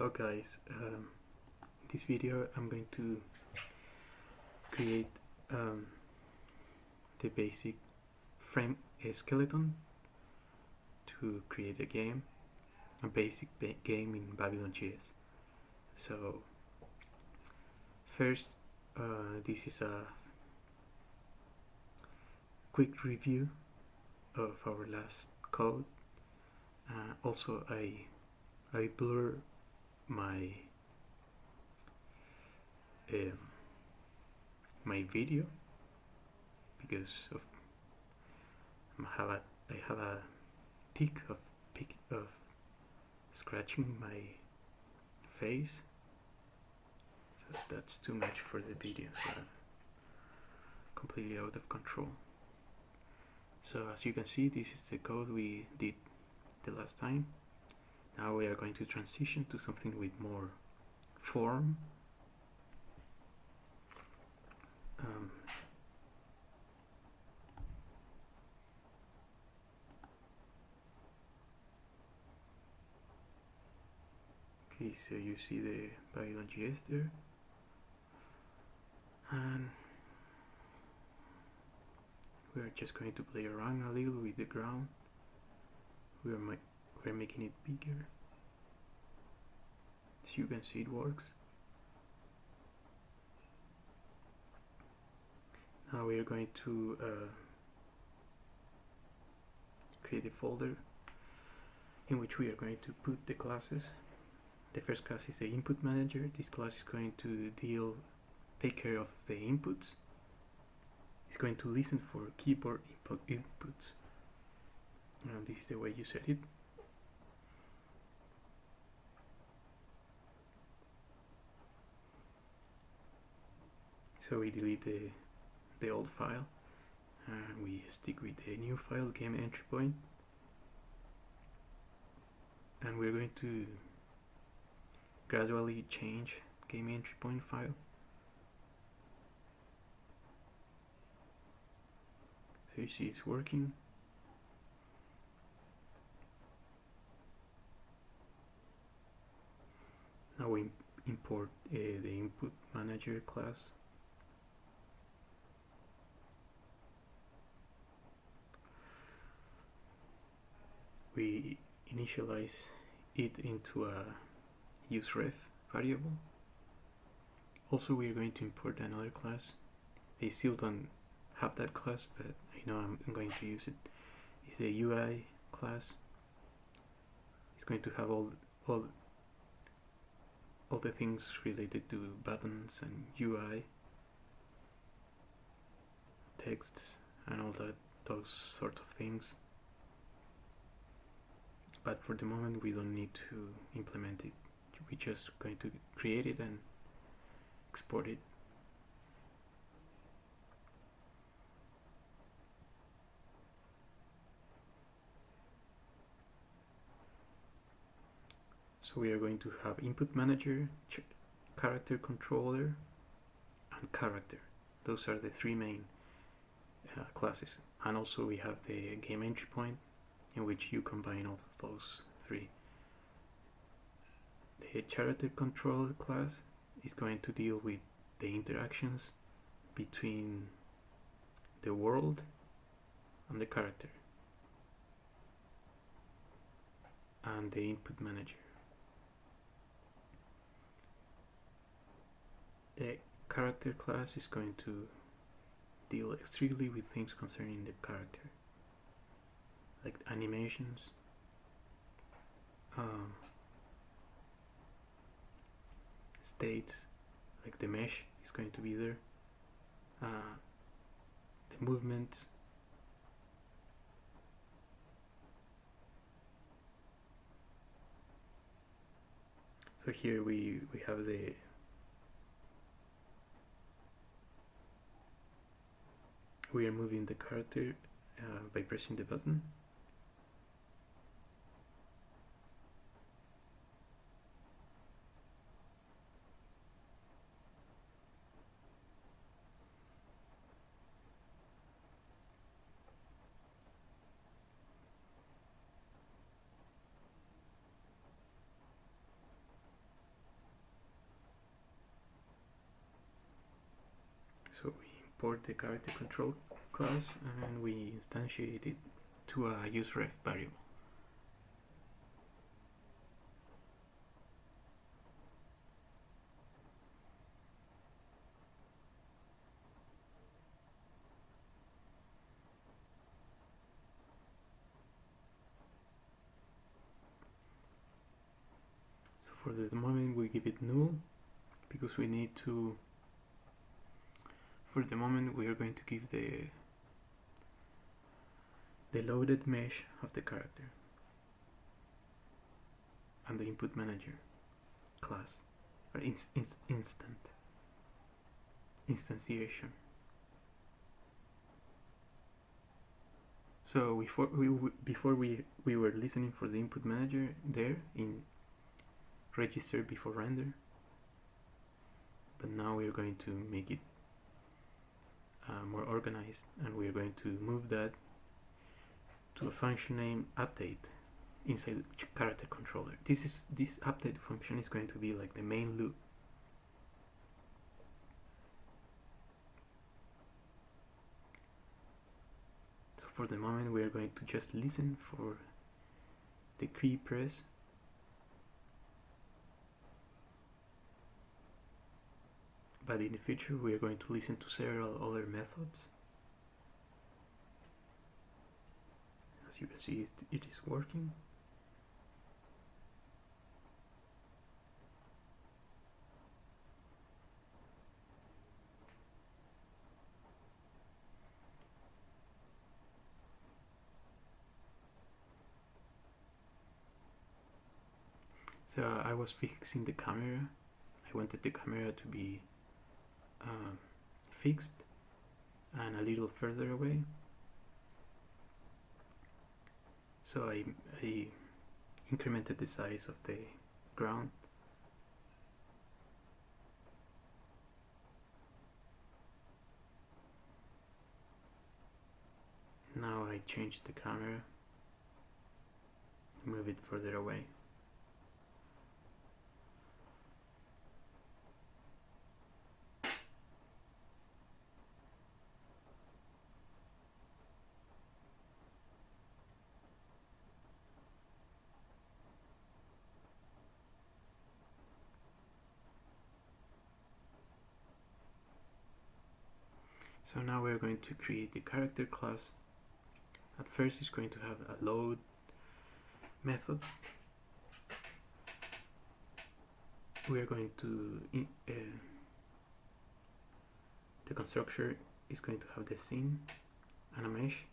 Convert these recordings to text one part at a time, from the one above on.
Hello guys, in this video I'm going to create the basic frame skeleton to create a basic game in BabylonJS. So first, this is a quick review of our last code. Also I blur my my video because I have a tick of scratching my face, so that's too much for the video, so I'm completely out of control. So as you can see, this is the code we did the last time. Now we are going to transition to something with more form. Okay, so you see the BabylonJS there, and we are just going to play around a little with the ground. We're making it bigger, so you can see it works. Now we are going to create a folder in which we are going to put the classes. The first class is the input manager. This class is going to take care of the inputs. It's going to listen for keyboard inputs. And this is the way you set it. So we delete the old file and we stick with the new file, game entry point, and we're going to gradually change game entry point file. So you see it's working. Now we import the input manager class. We initialize it into a useRef variable. Also, we are going to import another class. I still don't have that class, but I know I'm going to use it. It's a UI class. It's going to have all the things related to buttons and UI, texts, and all those sort of things. But for the moment we don't need to implement it. We're just going to create it and export it. So we are going to have input manager, character controller, and character. Those are the three main classes. And also we have the game entry point, in which you combine all of those three. The character controller class is going to deal with the interactions between the world and the character, and the input manager. The character class is going to deal strictly with things concerning the character, like animations, states, like the mesh is going to be there, the movement, so here we have we are moving the character by pressing the button. So we import the character control class and we instantiate it to a useRef variable. So for the moment we give it null because we need to, for the moment we are going to give the loaded mesh of the character and the input manager class, or instantiation. So before we were listening for the input manager there in register before render, but now we're going to make it more organized, and we're going to move that to a function named update inside the character controller. This update function is going to be like the main loop. So for the moment we are going to just listen for the key press, but in the future we are going to listen to several other methods. As you can see, it is working. So I was fixing the camera. I wanted the camera to be fixed and a little further away. So I incremented the size of the ground. Now I changed the camera, move it further away. So now we're going to create the character class. At first it's going to have a load method. We are going to the constructor is going to have the scene and a mesh,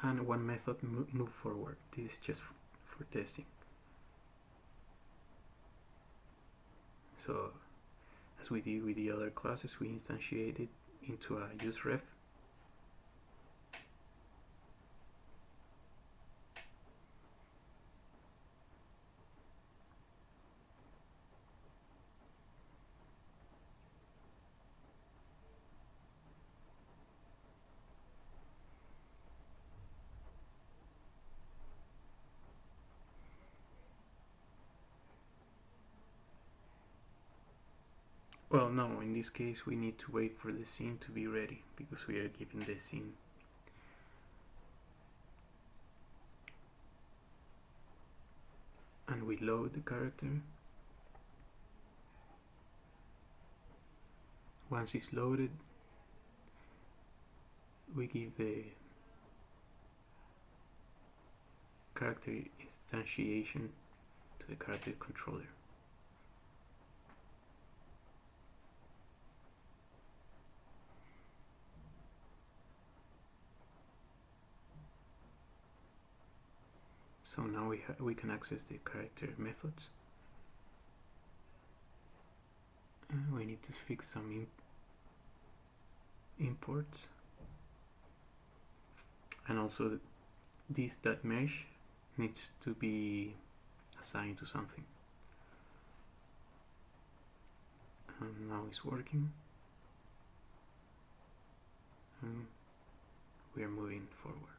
and one method move forward. This is just for testing. So as we did with the other classes, we instantiate it into a useRef. Well, no, in this case we need to wait for the scene to be ready because we are giving the scene. And we load the character. Once it's loaded, we give the character instantiation to the character controller. So now we can access the character methods. We need to fix some imports, and also this .mesh needs to be assigned to something. And now it's working, and we are moving forward.